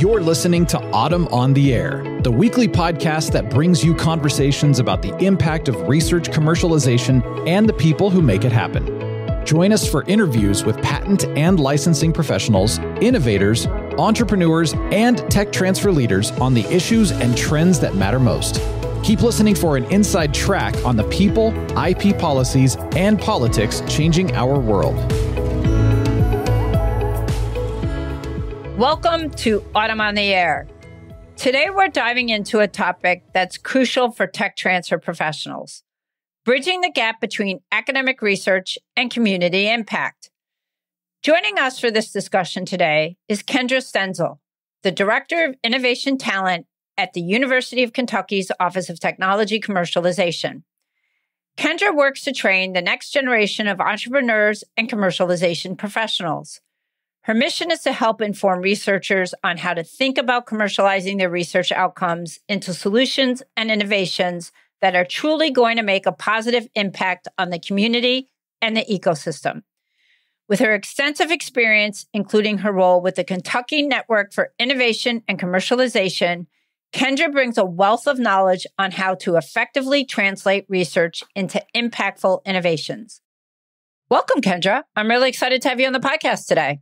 You're listening to Autumn on the Air, the weekly podcast that brings you conversations about the impact of research commercialization and the people who make it happen. Join us for interviews with patent and licensing professionals, innovators, entrepreneurs, and tech transfer leaders on the issues and trends that matter most. Keep listening for an inside track on the people, IP policies, and politics changing our world. Welcome to Autumn on the Air. Today, we're diving into a topic that's crucial for tech transfer professionals, bridging the gap between academic research and community impact. Joining us for this discussion today is Kendra Stenzel, the Director of Innovation Talent at the University of Kentucky's Office of Technology Commercialization. Kendra works to train the next generation of entrepreneurs and commercialization professionals. Her mission is to help inform researchers on how to think about commercializing their research outcomes into solutions and innovations that are truly going to make a positive impact on the community and the ecosystem. With her extensive experience, including her role with the Kentucky Network for Innovation and Commercialization, Kendra brings a wealth of knowledge on how to effectively translate research into impactful innovations. Welcome, Kendra. I'm really excited to have you on the podcast today.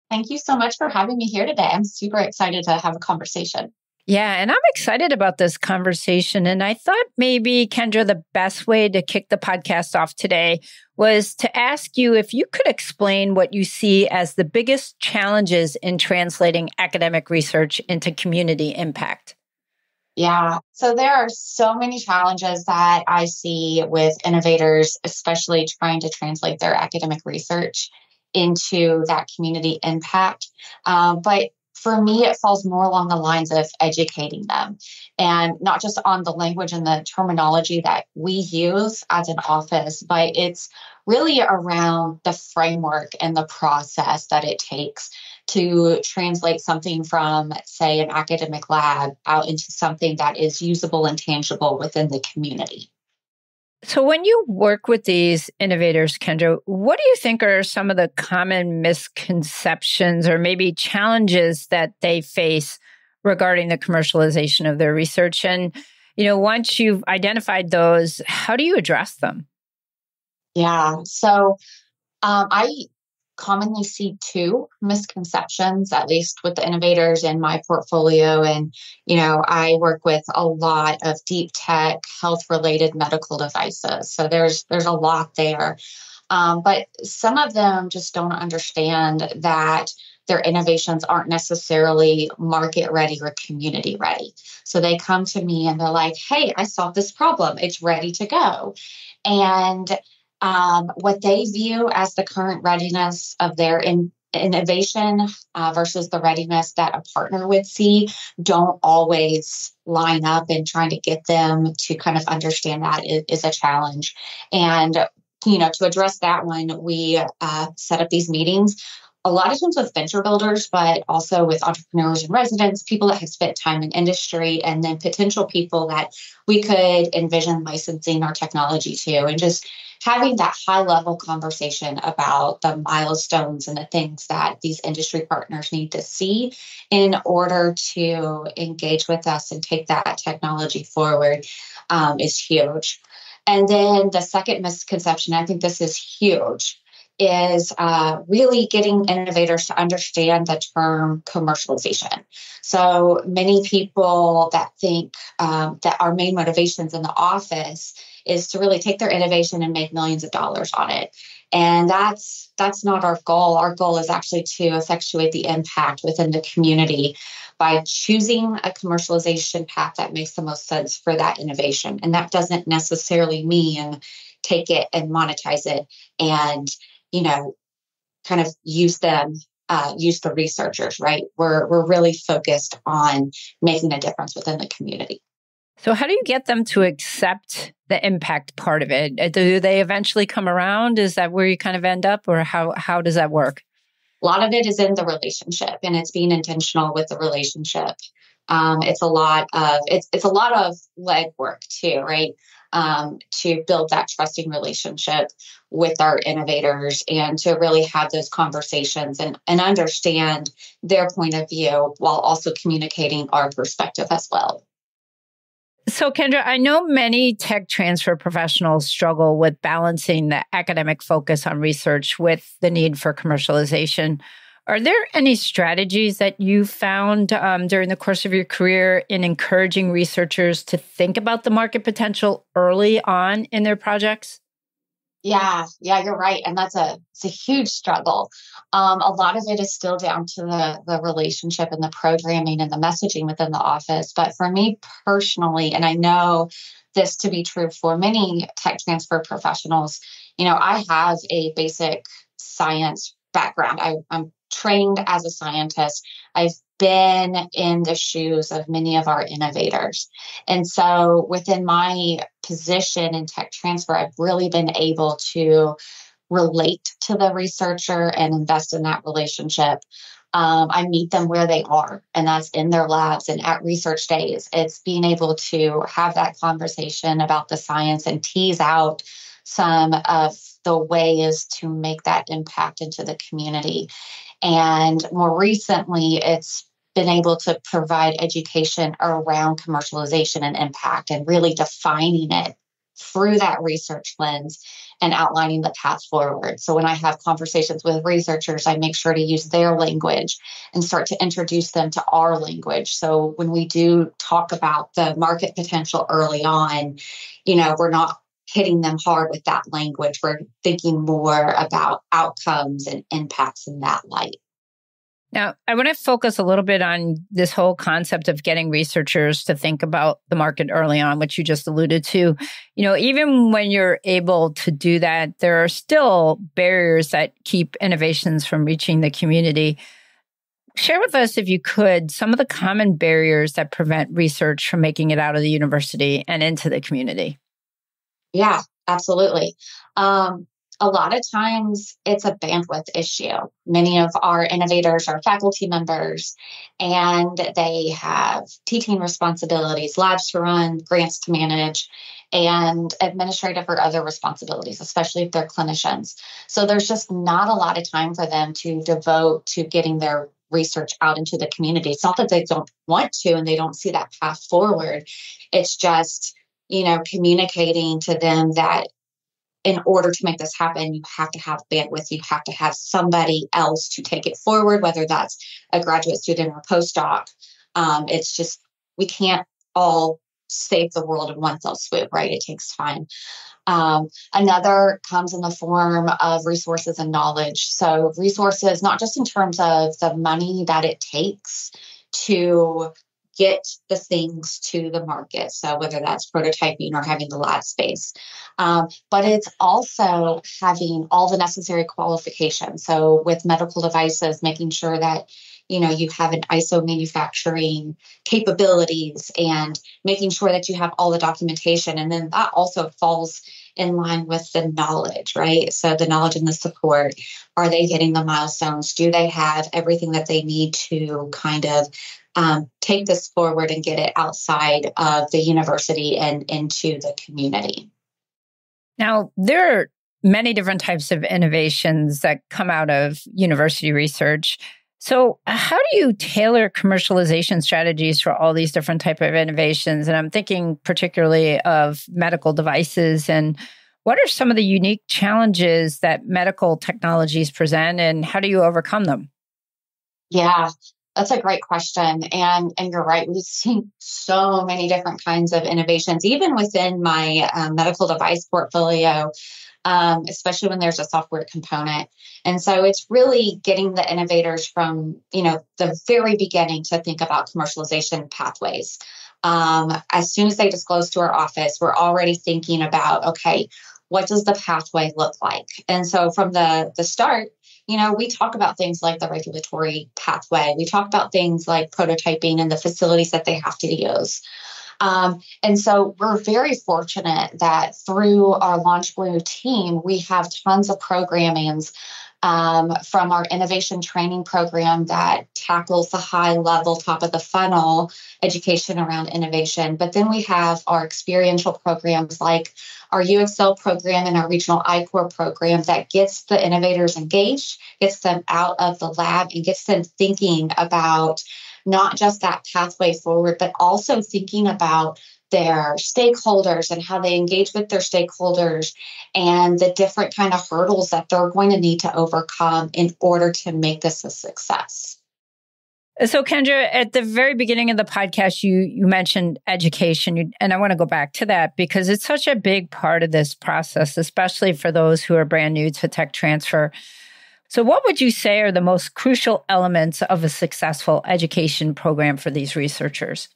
Thank you so much for having me here today. I'm super excited to have a conversation. Yeah, and I'm excited about this conversation. And I thought maybe, Kendra, the best way to kick the podcast off today was to ask you if you could explain what you see as the biggest challenges in translating academic research into community impact. Yeah, so there are so many challenges that I see with innovators, especially trying to translate their academic research into that community impact. But for me, it falls more along the lines of educating them, and not just on the language and the terminology that we use as an office, but it's really around the framework and the process that it takes to translate something from, say, an academic lab out into something that is usable and tangible within the community. So when you work with these innovators, Kendra, what do you think are some of the common misconceptions or maybe challenges that they face regarding the commercialization of their research? And, once you've identified those, how do you address them? Yeah, so I commonly see two misconceptions, at least with the innovators in my portfolio. And, I work with a lot of deep tech, health-related medical devices. So there's a lot there. But some of them just don't understand that their innovations aren't necessarily market ready or community ready. So they come to me and they're like, hey, I solved this problem. It's ready to go. And what they view as the current readiness of their innovation versus the readiness that a partner would see don't always line up, and trying to get them to kind of understand that is a challenge. And, to address that one, we set up these meetings a lot of times with venture builders, but also with entrepreneurs and residents, people that have spent time in industry, and then potential people that we could envision licensing our technology to, and just having that high level conversation about the milestones and the things that these industry partners need to see in order to engage with us and take that technology forward is huge. And then the second misconception, I think this is huge, is really getting innovators to understand the term commercialization. So many people that think that our main motivations in the office is to really take their innovation and make millions of dollars on it. And that's not our goal. Our goal is actually to effectuate the impact within the community by choosing a commercialization path that makes the most sense for that innovation. And that doesn't necessarily mean take it and monetize it and kind of use the researchers, right? We're really focused on making a difference within the community. So how do you get them to accept the impact part of it? Do they eventually come around? Is that where you kind of end up, or how does that work? A lot of it is in the relationship, and it's being intentional with the relationship. It's a lot of legwork too, right? to build that trusting relationship with our innovators and to really have those conversations and understand their point of view while also communicating our perspective as well. So, Kendra, I know many tech transfer professionals struggle with balancing the academic focus on research with the need for commercialization. Are there any strategies that you found during the course of your career in encouraging researchers to think about the market potential early on in their projects? Yeah, you're right. And it's a huge struggle. A lot of it is still down to the relationship and the programming and the messaging within the office. But for me personally, and I know this to be true for many tech transfer professionals, I have a basic science background. I'm trained as a scientist. I've been in the shoes of many of our innovators. And so within my position in tech transfer, I've really been able to relate to the researcher and invest in that relationship. I meet them where they are, and that's in their labs and at research days. It's being able to have that conversation about the science and tease out some of the ways to make that impact into the community. And more recently, it's been able to provide education around commercialization and impact and really defining it through that research lens and outlining the path forward. So when I have conversations with researchers, I make sure to use their language and start to introduce them to our language. So when we do talk about the market potential early on, we're not hitting them hard with that language. We're thinking more about outcomes and impacts in that light. Now, I want to focus a little bit on this whole concept of getting researchers to think about the market early on, which you just alluded to. Even when you're able to do that, there are still barriers that keep innovations from reaching the community. Share with us, if you could, some of the common barriers that prevent research from making it out of the university and into the community. Yeah, absolutely. A lot of times it's a bandwidth issue. Many of our innovators are faculty members and they have teaching responsibilities, labs to run, grants to manage, and administrative or other responsibilities, especially if they're clinicians. So there's just not a lot of time for them to devote to getting their research out into the community. It's not that they don't want to and they don't see that path forward. It's just, communicating to them that in order to make this happen, you have to have bandwidth. You have to have somebody else to take it forward, whether that's a graduate student or a postdoc. It's just, we can't all save the world in one fell swoop, right? It takes time. Another comes in the form of resources and knowledge. So resources, not just in terms of the money that it takes to get the things to the market. So whether that's prototyping or having the lab space, but it's also having all the necessary qualifications. So with medical devices, making sure that, you have an ISO manufacturing capabilities and making sure that you have all the documentation. And then that also falls in line with the knowledge, right? So the knowledge and the support, are they hitting the milestones? Do they have everything that they need to kind of take this forward and get it outside of the university and into the community? Now, there are many different types of innovations that come out of university research. So how do you tailor commercialization strategies for all these different types of innovations? And I'm thinking particularly of medical devices. And what are some of the unique challenges that medical technologies present, and how do you overcome them? Yeah, that's a great question. And you're right. We've seen so many different kinds of innovations, even within my medical device portfolio, especially when there's a software component. And so it's really getting the innovators from, the very beginning to think about commercialization pathways. As soon as they disclose to our office, we're already thinking about, okay, what does the pathway look like? And so from the start, we talk about things like the regulatory pathway. We talk about things like prototyping and the facilities that they have to use. And so we're very fortunate that through our LaunchBlue team, we have tons of programmings from our innovation training program that tackles the high level, top of the funnel education around innovation. But then we have our experiential programs like our UXL program and our regional I-Corps program that gets the innovators engaged, gets them out of the lab, and gets them thinking about not just that pathway forward, but also thinking about their stakeholders and how they engage with their stakeholders and the different kind of hurdles that they're going to need to overcome in order to make this a success. So, Kendra, at the very beginning of the podcast, you mentioned education, and I want to go back to that because it's such a big part of this process, especially for those who are brand new to tech transfer. So what would you say are the most crucial elements of a successful education program for these researchers?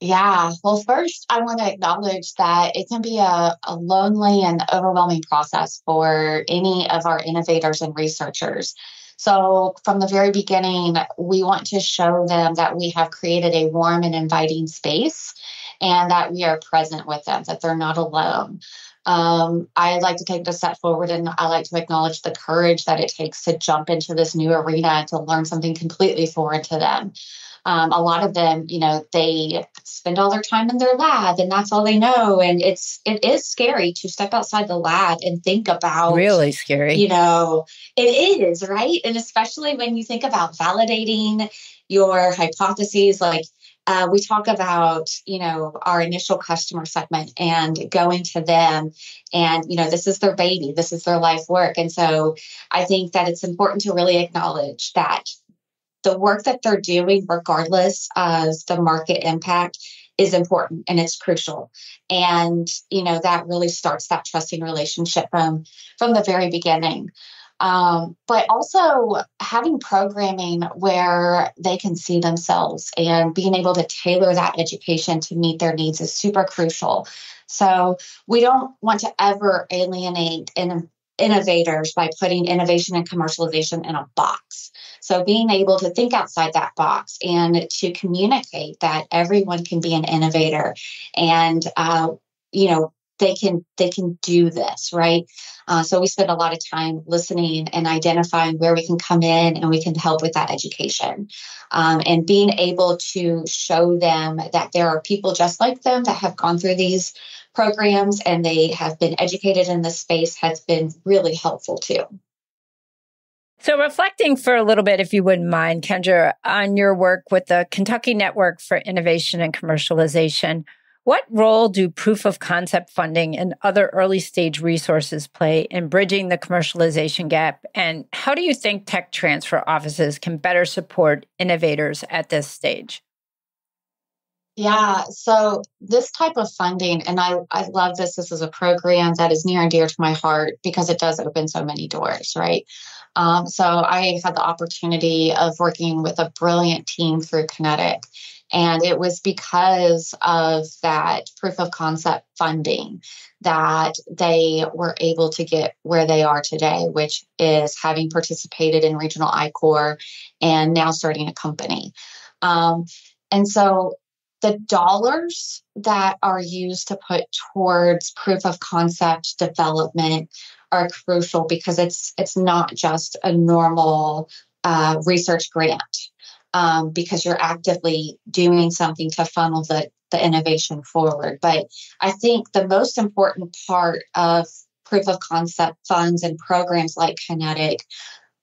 Yeah. Well, first, I want to acknowledge that it can be a lonely and overwhelming process for any of our innovators and researchers. So from the very beginning, we want to show them that we have created a warm and inviting space and that we are present with them, that they're not alone. I like to take it a step forward and I like to acknowledge the courage that it takes to jump into this new arena and to learn something completely foreign to them. A lot of them, they spend all their time in their lab and that's all they know. And it is scary to step outside the lab and think about. Really scary. It is, right? And especially when you think about validating your hypotheses, like we talk about, our initial customer segment and going to them and, this is their baby, this is their life work. And so I think that it's important to really acknowledge that the work that they're doing, regardless of the market impact, is important and it's crucial. And, that really starts that trusting relationship from the very beginning. But also having programming where they can see themselves and being able to tailor that education to meet their needs is super crucial. So we don't want to ever alienate innovators by putting innovation and commercialization in a box. So being able to think outside that box and to communicate that everyone can be an innovator and, they can do this, right? So we spend a lot of time listening and identifying where we can come in and we can help with that education. And being able to show them that there are people just like them that have gone through these programs and they have been educated in this space has been really helpful too. So reflecting for a little bit, if you wouldn't mind, Kendra, on your work with the Kentucky Network for Innovation and Commercialization, what role do proof of concept funding and other early stage resources play in bridging the commercialization gap? And how do you think tech transfer offices can better support innovators at this stage? Yeah, so this type of funding, and I love this. This is a program that is near and dear to my heart because it does open so many doors, right? So I had the opportunity of working with a brilliant team through Kinetic. And it was because of that proof of concept funding that they were able to get where they are today, which is having participated in Regional I-Corps and now starting a company. And so the dollars that are used to put towards proof of concept development are crucial because it's not just a normal research grant. Because you're actively doing something to funnel the innovation forward. But I think the most important part of proof of concept funds and programs like Kinetic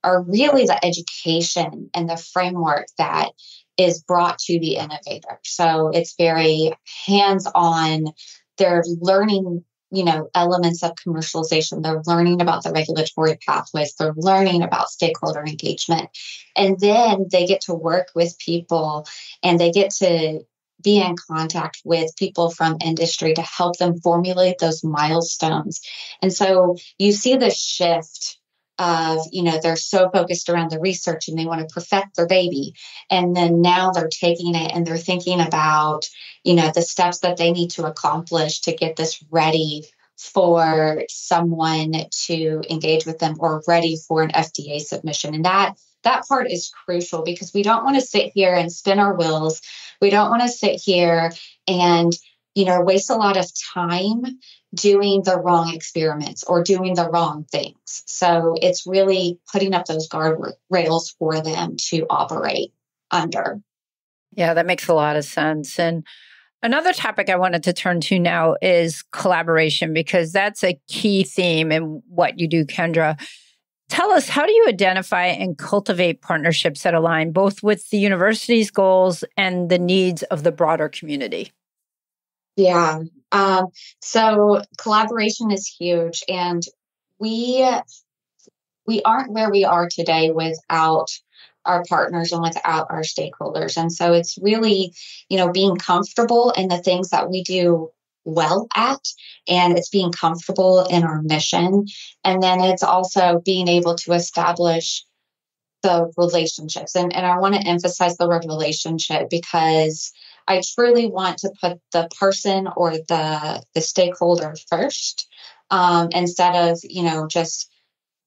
are really the education and the framework that is brought to the innovator. So it's very hands-on. They're learning elements of commercialization. They're learning about the regulatory pathways. They're learning about stakeholder engagement. And then they get to work with people and they get to be in contact with people from industry to help them formulate those milestones. And so you see the shift of, they're so focused around the research and they want to perfect their baby. And then now they're taking it and they're thinking about, the steps that they need to accomplish to get this ready for someone to engage with them or ready for an FDA submission. And that part is crucial because we don't want to sit here and spin our wheels. We don't want to sit here and waste a lot of time doing the wrong experiments or doing the wrong things. So it's really putting up those guardrails for them to operate under. Yeah, that makes a lot of sense. And another topic I wanted to turn to now is collaboration, because that's a key theme in what you do, Kendra. Tell us, how do you identify and cultivate partnerships that align both with the university's goals and the needs of the broader community? Yeah. So collaboration is huge, and we aren't where we are today without our partners and without our stakeholders. And so it's really, being comfortable in the things that we do well at, and it's being comfortable in our mission. And then it's also being able to establish the relationships. And I want to emphasize the word relationship, because I truly want to put the person or the stakeholder first, instead of, just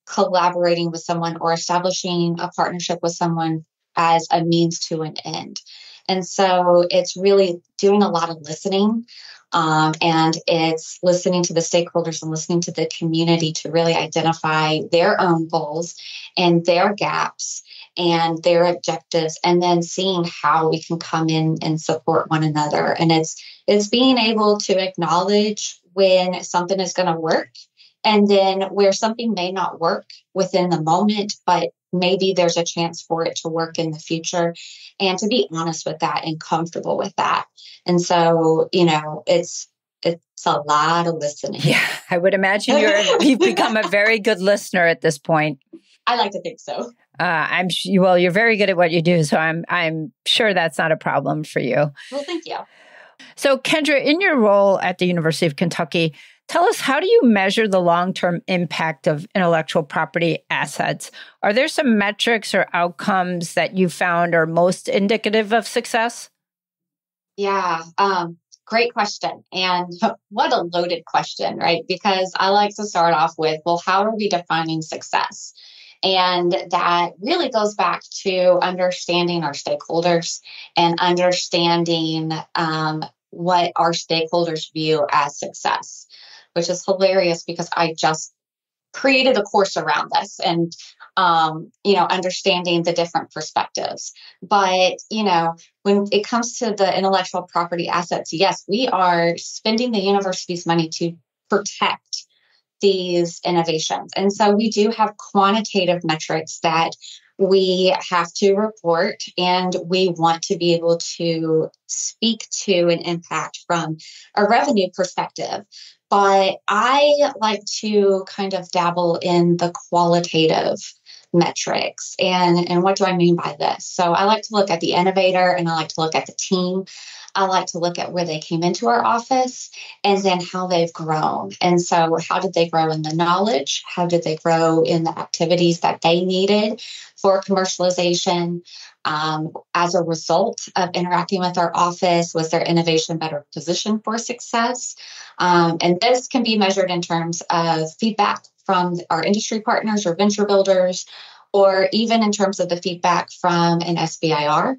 collaborating with someone or establishing a partnership with someone as a means to an end. And so it's really doing a lot of listening, and it's listening to the stakeholders and listening to the community to really identify their own goals and their gaps and their objectives, and then seeing how we can come in and support one another. And it's being able to acknowledge when something is going to work, and then where something may not work within the moment, but maybe there's a chance for it to work in the future, and to be honest with that and comfortable with that. And so, it's a lot of listening. Yeah, I would imagine you've become a very good listener at this point. I like to think so. You're very good at what you do, so I'm sure that's not a problem for you. Well, thank you. So, Kendra, in your role at the University of Kentucky, tell us, how do you measure the long-term impact of intellectual property assets? Are there some metrics or outcomes that you found are most indicative of success? Yeah, great question. And what a loaded question, right? Because I like to start off with, well, how are we defining success? And that really goes back to understanding our stakeholders and understanding what our stakeholders view as success, which is hilarious because I just created a course around this and, understanding the different perspectives. But, when it comes to the intellectual property assets, yes, we are spending the university's money to protect these innovations. And so we do have quantitative metrics that we have to report, and we want to be able to speak to an impact from a revenue perspective. But I like to kind of dabble in the qualitative metrics. And what do I mean by this? So I like to look at the innovator, and I like to look at the team. I like to look at where they came into our office and then how they've grown. And so how did they grow in the knowledge? How did they grow in the activities that they needed for commercialization? As a result of interacting with our office, was their innovation better positioned for success? And this can be measured in terms of feedback from our industry partners or venture builders, or even in terms of the feedback from an SBIR.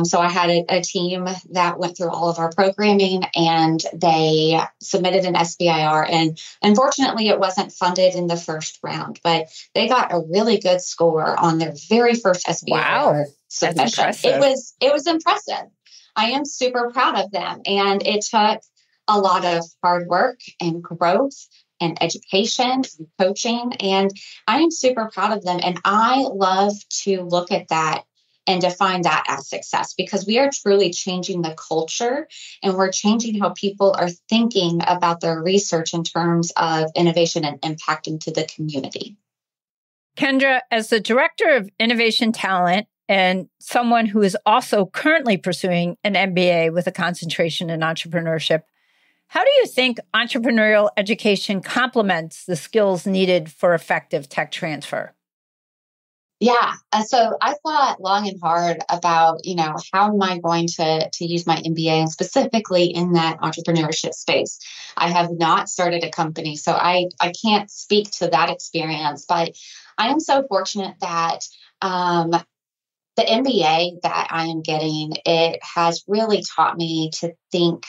So I had a team that went through all of our programming, and they submitted an SBIR. And unfortunately, it wasn't funded in the first round, but they got a really good score on their very first SBIR submission. It was impressive. I am super proud of them. And it took a lot of hard work and growth and education and coaching. And I am super proud of them. And I love to look at that and define that as success, because we are truly changing the culture, and we're changing how people are thinking about their research in terms of innovation and impact into the community. Kendra, as the Director of Innovation Talent and someone who is also currently pursuing an MBA with a concentration in entrepreneurship, how do you think entrepreneurial education complements the skills needed for effective tech transfer? Yeah. So I thought long and hard about, how am I going to use my MBA, and specifically in that entrepreneurship space. I have not started a company, so I can't speak to that experience, but I am so fortunate that the MBA that I am getting, it has really taught me to think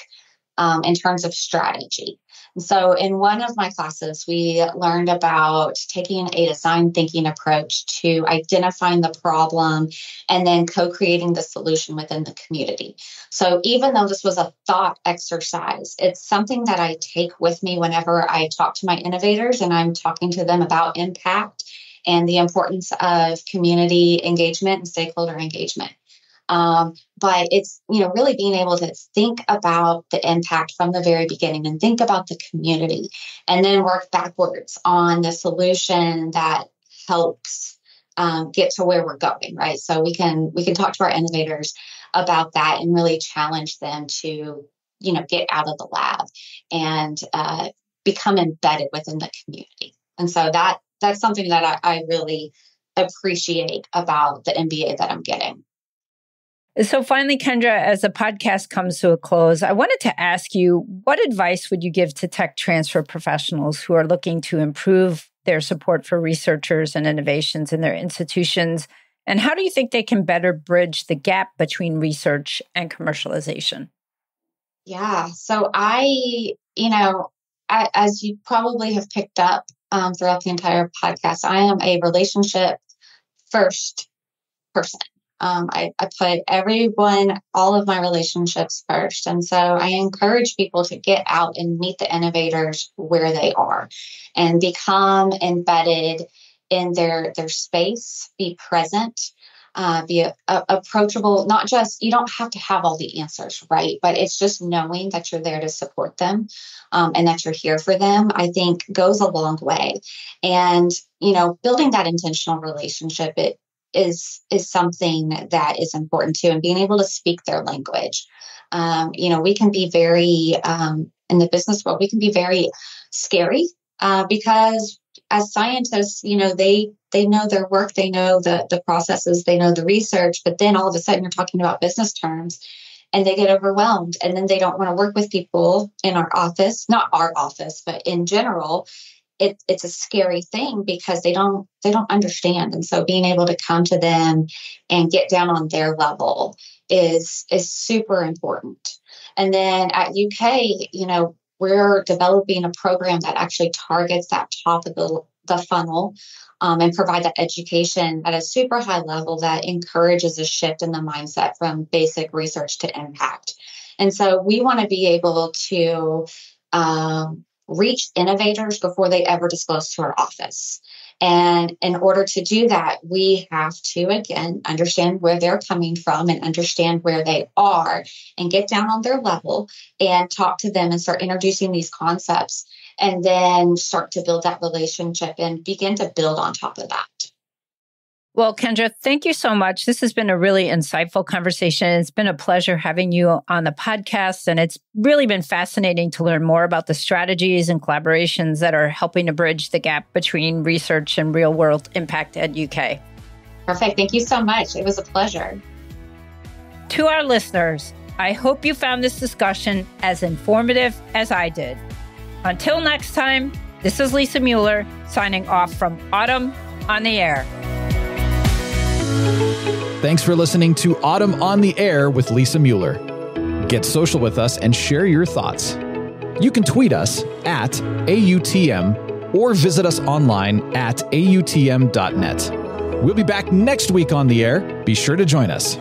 in terms of strategy. And so in one of my classes, we learned about taking a design thinking approach to identifying the problem and then co-creating the solution within the community. So even though this was a thought exercise, it's something that I take with me whenever I talk to my innovators and I'm talking to them about impact and the importance of community engagement and stakeholder engagement. But it's, really being able to think about the impact from the very beginning and think about the community and then work backwards on the solution that helps get to where we're going, right? So we can talk to our innovators about that and really challenge them to, get out of the lab and become embedded within the community. And so that's something that I really appreciate about the MBA that I'm getting. So finally, Kendra, as the podcast comes to a close, I wanted to ask you, what advice would you give to tech transfer professionals who are looking to improve their support for researchers and innovations in their institutions? And how do you think they can better bridge the gap between research and commercialization? Yeah, so as you probably have picked up throughout the entire podcast, I am a relationship first person. I put all of my relationships first. And so I encourage people to get out and meet the innovators where they are and become embedded in their space, be present, be approachable. Not just, you don't have to have all the answers, right? But it's just knowing that you're there to support them and that you're here for them, I think goes a long way. And, building that intentional relationship, is something that is important too, and being able to speak their language. We can be very, in the business world, we can be very scary because as scientists, they know their work, they know the processes, they know the research, but then all of a sudden you're talking about business terms and they get overwhelmed and then they don't want to work with people in our office, not our office, but in general. It's a scary thing because they don't understand. And so being able to come to them and get down on their level is super important. And then at UK, we're developing a program that actually targets that top of the funnel and provide that education at a super high level that encourages a shift in the mindset from basic research to impact. And so we want to be able to reach innovators before they ever disclose to our office. And in order to do that, we have to, again, understand where they're coming from and understand where they are and get down on their level and talk to them and start introducing these concepts and then start to build that relationship and begin to build on top of that. Well, Kendra, thank you so much. This has been a really insightful conversation. It's been a pleasure having you on the podcast, and it's really been fascinating to learn more about the strategies and collaborations that are helping to bridge the gap between research and real-world impact at UK. Perfect. Thank you so much. It was a pleasure. To our listeners, I hope you found this discussion as informative as I did. Until next time, this is Lisa Mueller signing off from Autumn on the Air. Thanks for listening to Autumn on the Air with Lisa Mueller. Get social with us and share your thoughts. You can tweet us at AUTM or visit us online at autm.net. We'll be back next week on the air. Be sure to join us.